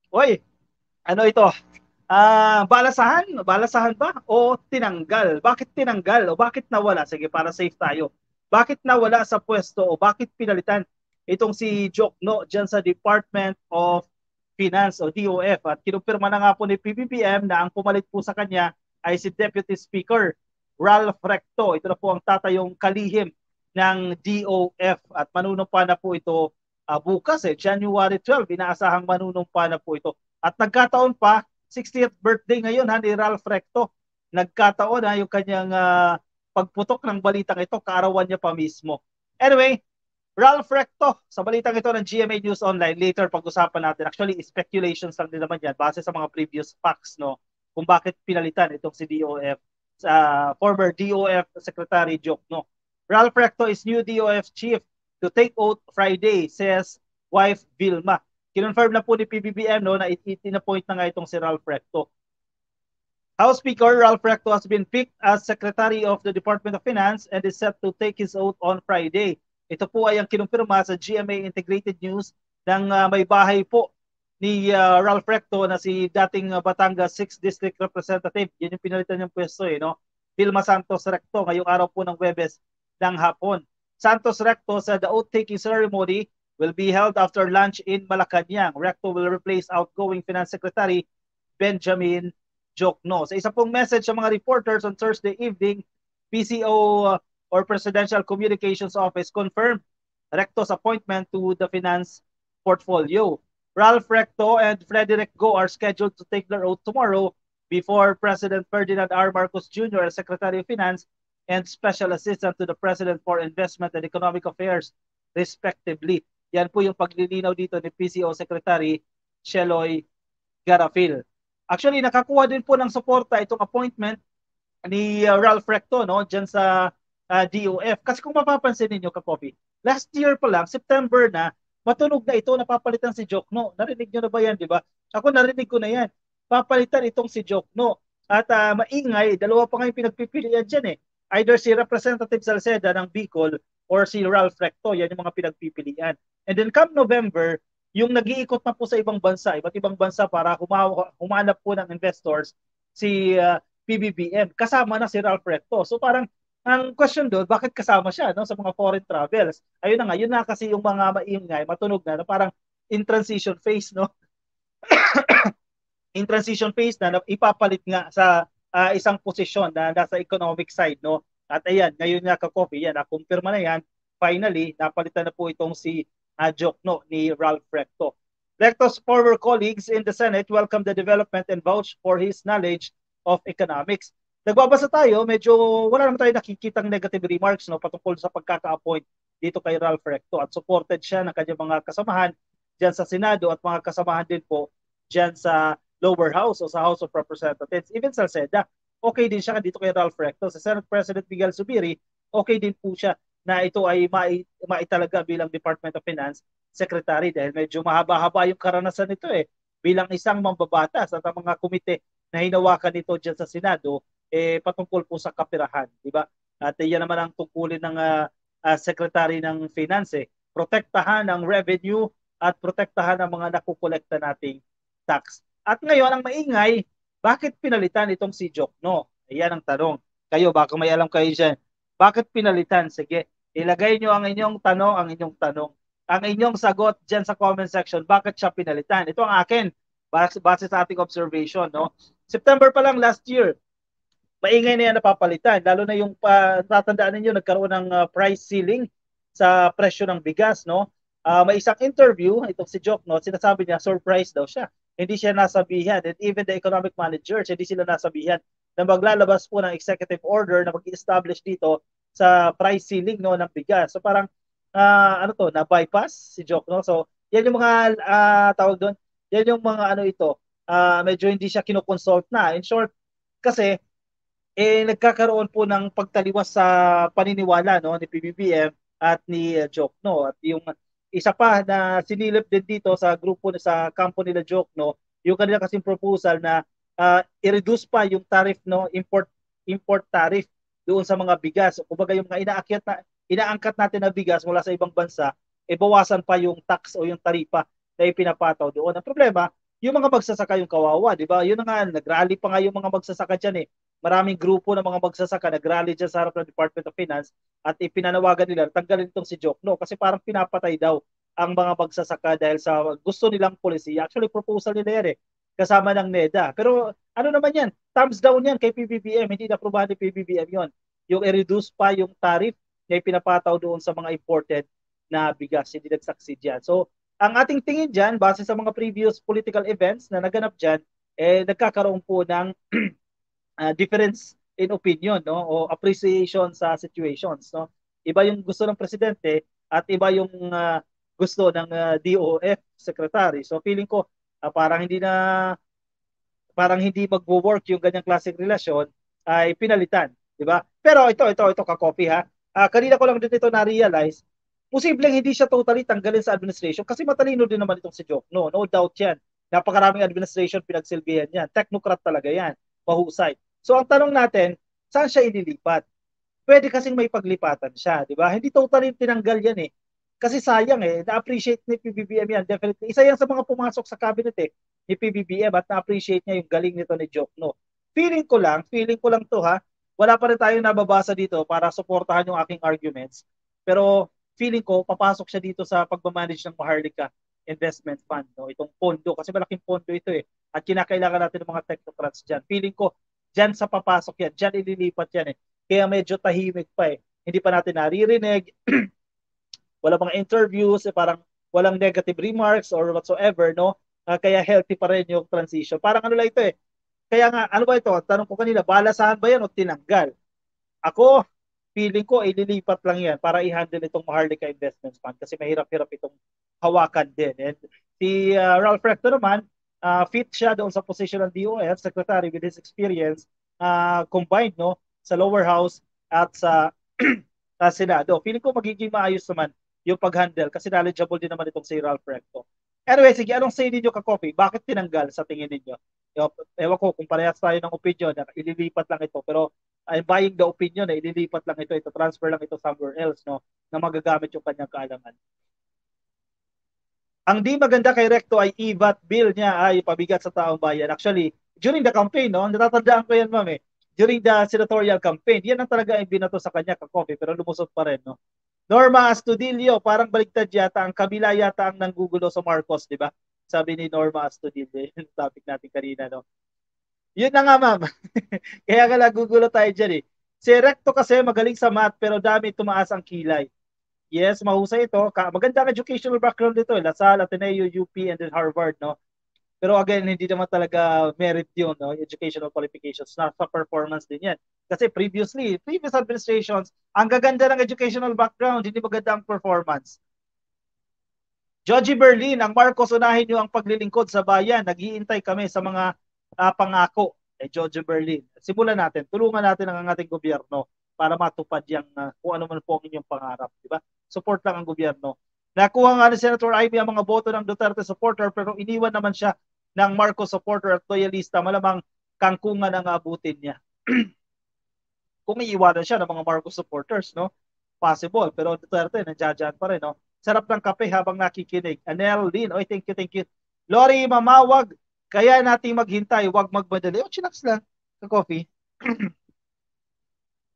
Oy, ano ito? Balasahan ba o tinanggal? Bakit tinanggal o bakit nawala? Sige, para safe tayo. Bakit nawala sa pwesto o bakit pinalitan itong si Jokno diyan sa Department of Finance o DOF? At kinumpirma na nga po ni PBBM na ang pumalit po sa kanya ay si Deputy Speaker Ralph Recto. Ito na po ang tatayong kalihim ng DOF at manunumpa na po ito bukas January 12. Inaasahang manunumpa na po ito. At nagkataon pa 60th birthday ngayon ni Ralph Recto. Nagkataon yung kanyang pagputok ng balitang ito, kaarawan niya pa mismo. Anyway, Ralph Recto, sa balitang ito ng GMA News Online, later pag-usapan natin. Actually, speculations lang din naman yan base sa mga previous facts, no? Kung bakit pinalitan itong si DOF, former DOF Secretary Joke, no? Ralph Recto is new DOF chief to take oath Friday, says wife Vilma. Kinonfirm na po ni PBBM no, na itina-point na nga itong si Ralph Recto. House Speaker Ralph Recto has been picked as Secretary of the Department of Finance and is set to take his oath on Friday. Ito po ay ang kinumpirma sa GMA Integrated News ng may bahay po ni Ralph Recto na si dating Batangas 6th District Representative. Yan yung pinalitan niyang pwesto no? Vilma Santos Recto ngayong araw po ng Webes ng hapon. Santos Recto said the oath-taking ceremony will be held after lunch in Malacanang. Recto will replace outgoing Finance Secretary Benjamin Jokno. Sa isa pong message sa mga reporters on Thursday evening, PCO or Presidential Communications Office confirmed Recto's appointment to the finance portfolio. Ralph Recto and Frederick Go are scheduled to take their oath tomorrow before President Ferdinand R. Marcos Jr. as Secretary of Finance and Special Assistant to the President for Investment and Economic Affairs, respectively. Yan po yung paglilinaw dito ni PCO Secretary Sheloy Garafil. Actually, nakakuha din po ng suporta itong appointment ni Ralph Recto no, dyan sa DOF. Kasi kung mapapansin ninyo, Kapopi, last year pa lang, September na, matunog na ito, napapalitan si Jokno. Narinig nyo na ba yan, di ba? Ako narinig ko na yan. Papalitan itong si Jokno. At maingay, dalawa pa ngayon pinagpipilian dyan eh. Either si Representative Salceda ng Bicol or si Ralph Recto. Yan yung mga pinagpipilian. And then come November, yung nag-iikot na po sa ibang bansa, iba't ibang bansa para humanap po ng investors si PBBM. Kasama na si Ralph Recto. So parang ang question doon, bakit kasama siya no, sa mga foreign travels? Ayun na nga, yun na kasi yung mga maingay, matunog na parang in transition phase, no? In transition phase na ipapalit nga sa isang posisyon na nasa economic side, no? At ayan, ngayon nga ka-coffee, yan, nakumpirma na yan. Finally, napalitan na po itong si Jokno ni Ralph Recto. Recto's former colleagues in the Senate welcome the development and vouch for his knowledge of economics. Nagbabasa tayo, medyo wala naman tayo nakikitang negative remarks no, patungkol sa pagkaka-appoint dito kay Ralph Recto at supported siya ng kanyang mga kasamahan dyan sa Senado at mga kasamahan din po dyan sa lower house o sa House of Representatives. Even Salceda, okay din siya dito kay Ralph Recto. Sa Senate President Miguel Zubiri, okay din po siya na ito ay maitalaga bilang Department of Finance Secretary dahil medyo mahaba-haba yung karanasan nito bilang isang mambabatas at ang mga komite na hinawakan nito dyan sa Senado patungkol po sa kapirahan, di ba? At yan naman ang tungkulin ng Secretary ng Finance protektahan ang revenue at protektahan ang mga nakukolekta nating tax. At ngayon, ang maingay, bakit pinalitan itong si Jokno? Ayan ang tanong. Kayo, baka may alam kayo dyan. Bakit pinalitan? Sige, ilagay nyo ang inyong tanong. Ang inyong sagot dyan sa comment section, bakit siya pinalitan? Ito ang akin, base sa ating observation. No? September pa lang last year, maingay na yan napapalitan. Lalo na yung tatandaan ninyo, nagkaroon ng price ceiling sa presyo ng bigas. No? May isang interview, itong si Joke, no, sinasabi niya, surprise daw siya. Hindi siya nasabihan. And even the economic managers, hindi sila nasabihan na maglalabas po ng executive order na mag-establish dito sa price ceiling no, ng bigas. So parang, ano to, na-bypass si Joke. No? So, yan yung mga tawag doon, yan yung mga ano ito, medyo hindi siya kinoconsult na. In short, kasi nagkakaroon po ng pagtaliwas sa paniniwala no ni PBBM at ni Jokno at yung isa pa na sinilip din dito sa grupo sa kampo nila Jokno yung kanila kasing proposal na i-reduce pa yung tariff no import tariff doon sa mga bigas. Kumbaga yung mga inaangkat natin na bigas mula sa ibang bansa bawasan pa yung tax o yung taripa na ipinapataw doon. Ang problema, yung mga magsasaka yung kawawa, di ba? Yun na nga, nag-rally pa nga yung mga magsasaka dyan eh. Maraming grupo ng mga magsasaka nag-rally dyan sa harap ng Department of Finance at ipinanawagan nila, tanggalin itong si Jokno kasi parang pinapatay daw ang mga magsasaka dahil sa gusto nilang polisiya. Actually, proposal nila yan eh, kasama ng NEDA. Pero ano naman yan? Thumbs down yan kay PBBM, hindi na-aprobahan ni PBBM yon. Yung i-reduce pa yung tariff na pinapataw doon sa mga imported na bigas, hindi nag-succeed yan. So, ang ating tingin dyan, base sa mga previous political events na naganap dyan, eh, nagkakaroon po ng difference in opinion, no, o appreciation sa situations, no. Iba yung gusto ng presidente at iba yung gusto ng DOF secretary. So feeling ko parang hindi magwo-work yung ganyang klaseng relasyon ay pinalitan, di ba? Pero ito ka-copy ha. Kanina ko lang din ito na-realize, posibleng hindi siya totally tanggalin sa administration kasi matalino din naman itong si Joke. No doubt yan. Napakaraming administration pinagsilbihan yan. Technocrat talaga yan. Mahusay. So ang tanong natin, saan siya ililipat? Pwede kasing may paglipatan siya, di ba? Hindi totally tinanggal yan eh. Kasi sayang eh, na-appreciate ni PBBM yan. Definitely. Isa yan sa mga pumasok sa cabinet eh, ni PBBM at na-appreciate niya yung galing nito ni Jokno. Feeling ko lang to ha. Wala pa rin tayong nababasa dito para suportahan yung aking arguments. Pero feeling ko, papasok siya dito sa pagmamanage ng Maharlika Investment Fund. No? Itong pondo, kasi malaking pondo ito eh. At kinakailangan natin ng mga technocrats dyan. Feeling ko, dyan sa papasok yan, dyan ililipat yan eh. Kaya medyo tahimik pa eh. Hindi pa natin naririnig, wala mga interviews, eh, parang walang negative remarks or whatsoever, no? Kaya healthy pa rin yung transition. Parang ano lang ito eh. Kaya nga, ano ba ito? Tanong ko kanina, balasahan ba yan o tinanggal? Ako, feeling ko, ililipat lang yan para i-handle itong Maharlika Investments Fund kasi mahirap-hirap itong hawakan din. And si Ralph Recto naman, fit siya doon sa position ng DOF, Secretary with his experience, combined no, sa lower house at sa Senado. Feeling ko magiging maayos naman yung pag-handle kasi knowledgeable din naman itong si Ralph Recto. Anyway, sige, anong say ninyo ka-Coffee? Bakit tinanggal sa tingin ninyo? Ewan ko kung parehas tayo ng opinion, ililipat lang ito. Pero I'm buying the opinion na ililipat lang ito transfer lang ito somewhere else, no, na magagamit yung kanyang kaalaman. Ang di maganda kay Recto ay EVAT bill niya ay pabigat sa taong bayan. Actually, during the campaign, no, natatandaan ko yan, ma'am eh. During the senatorial campaign, yan ang talaga ang binato sa kanya ka-Coffee, pero lumusot pa rin, no. Norma Astudillo, parang baliktad yata, ang kabila yata ang nanggugulo sa Marcos, di ba? Sabi ni Norma Astudillo, yung topic natin kanina, no. Yun na nga, ma'am. Kaya nga nagugulo tayo dyan eh. Si Recto kasi magaling sa math pero dami tumaas ang kilay. Yes, mahusay ito. Maganda ang educational background dito. Lasal, Ateneo, UP, and then Harvard, no? Pero again, hindi naman talaga merit yun, no? Educational qualifications. Nasa performance din yan. Kasi previous administrations, ang gaganda ng educational background, hindi maganda ang performance. Joji Berlin, ang Marcos, unahin nyo ang paglilingkod sa bayan. Naghihintay kami sa mga pangako. Joji Berlin. Simulan natin. Tulungan natin ang ating gobyerno para matupad yung kung ano man po ang inyong pangarap. Diba? Support lang ang gobyerno. Nakuha nga ni Senator Ivy ang mga boto ng Duterte supporter pero iniwan naman siya ng Marcos supporter at loyalista. Malamang kangkungan ang abutin niya. Kung iiwanan siya ng mga Marcos supporters, no? Possible. Pero Duterte, nandiyan pa rin, no? Sarap ng kape habang nakikinig. Anel Lin, oy, thank you. Lori Mamawag, kaya nating maghintay, wag magmadali. O, chinaks lang, ka-coffee.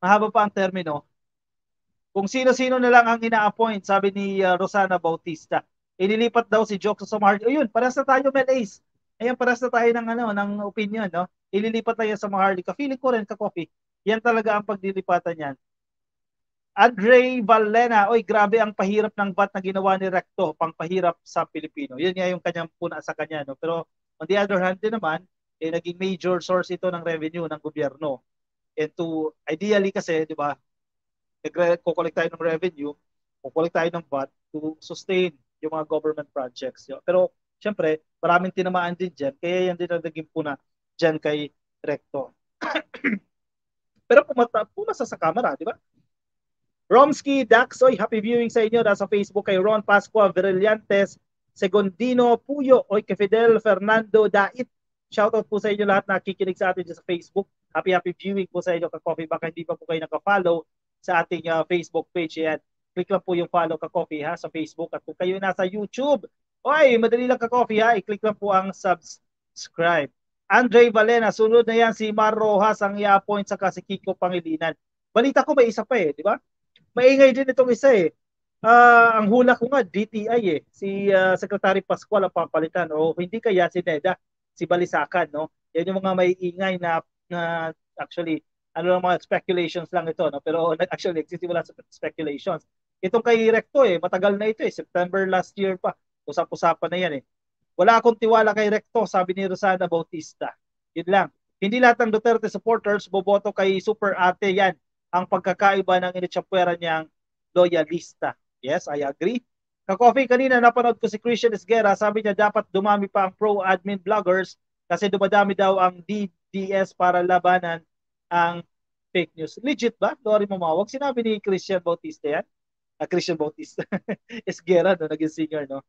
Mahaba pa ang termino. Kung sino-sino na lang ang ina-appoint, sabi ni Rosana Bautista. Ililipat daw si Jokes sa Maharlika. Ayun, paras na tayo, Mel Ace. Ayan, paras na tayo ng opinion, no? Ililipat tayo sa Maharlika. Feeling ko rin, ka-coffee. Yan talaga ang pagdilipatan yan. Andre Valena, oy, grabe ang pahirap ng VAT na ginawa ni Recto, pangpahirap sa Pilipino. Yun nga yung kanyang puna sa kanya, no? Pero on the other hand din naman, naging major source ito ng revenue ng gobyerno. And to, ideally kasi, di ba, kukolekt tayo ng revenue, kukolekt tayo ng VAT to sustain yung mga government projects. Pero, syempre, maraming tinamaan din dyan, kaya yan din ang naging puna dyan kay Recto. Pero pumasa sa camera, di ba? Romsky, Daxoy, happy viewing sa inyo. Nasa Facebook kay Ron Pascua, Virillantes, Segundino, Puyo, oy, kay Fidel Fernando Dait. Shoutout po sa inyo lahat na kikinig sa atin sa Facebook. Happy viewing po sa inyo ka-coffee. Baka hindi pa po kayo naka-follow sa ating Facebook page. Yan. Click lang po yung follow ka-coffee ha, sa Facebook. At kung kayo nasa YouTube, Oy, madali lang ka-coffee ha. I-click lang po ang subscribe. Andre Valena, sunod na yan si Mar Rojas ang i-appoint sa si Kiko Pangilinan. Balita ko may isa pa eh, di ba? Maingay din itong isa eh. Ang hula ko nga, DTI eh. Si Secretary Pascual ang papalitan. O hindi kaya si Neda, si Balisacan. No? Yan yung mga may ingay na actually, ano lang mga speculations lang ito. No? Pero actually, nagsisimula sa speculations. Itong kay Recto eh, matagal na ito eh. September last year pa. Usap-usapan na yan eh. Wala akong tiwala kay Recto, sabi ni Rosana Bautista. Yun lang. Hindi lahat ng Duterte supporters boboto kay Super Ate yan ang pagkakaiba ng initsapwera niyang loyalista. Yes, I agree. Ka-coffee, kanina napanood ko si Christian Esguerra, sabi niya dapat dumami pa ang pro-admin vloggers kasi dumadami daw ang DDS para labanan ang fake news. Legit ba? Dory Mamawag. Sinabi ni Christian Bautista yan? Christian Bautista. Esguerra, no? Naging singer, no?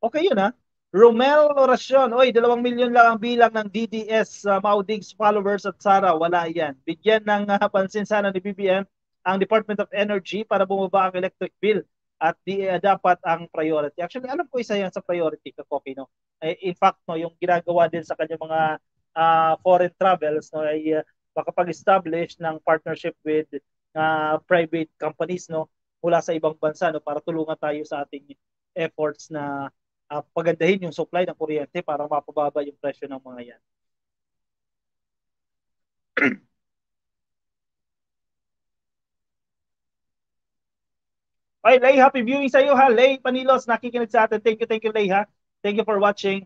Okay yun ha. Romel Oracion, oy, 2 milyon lang ang bilang ng DDS Maudig's followers at Sara, wala yan. Bigyan ng pansin sana ni BBM ang Department of Energy para bumaba ang electric bill at dapat ang priority. Actually, alam ko isa yan sa priority ka Kopi, no. In fact, no, yung ginagawa din sa kanyang mga foreign travels no ay makapag-establish ng partnership with private companies no mula sa ibang bansa no para tulungan tayo sa ating efforts na pagandahin yung supply ng kuryente para mapababa yung presyo ng mga yan. Okay, Lay, happy viewing sa iyo ha. Lay Panilos, nakikinig sa atin. Thank you, Lay ha. Thank you for watching.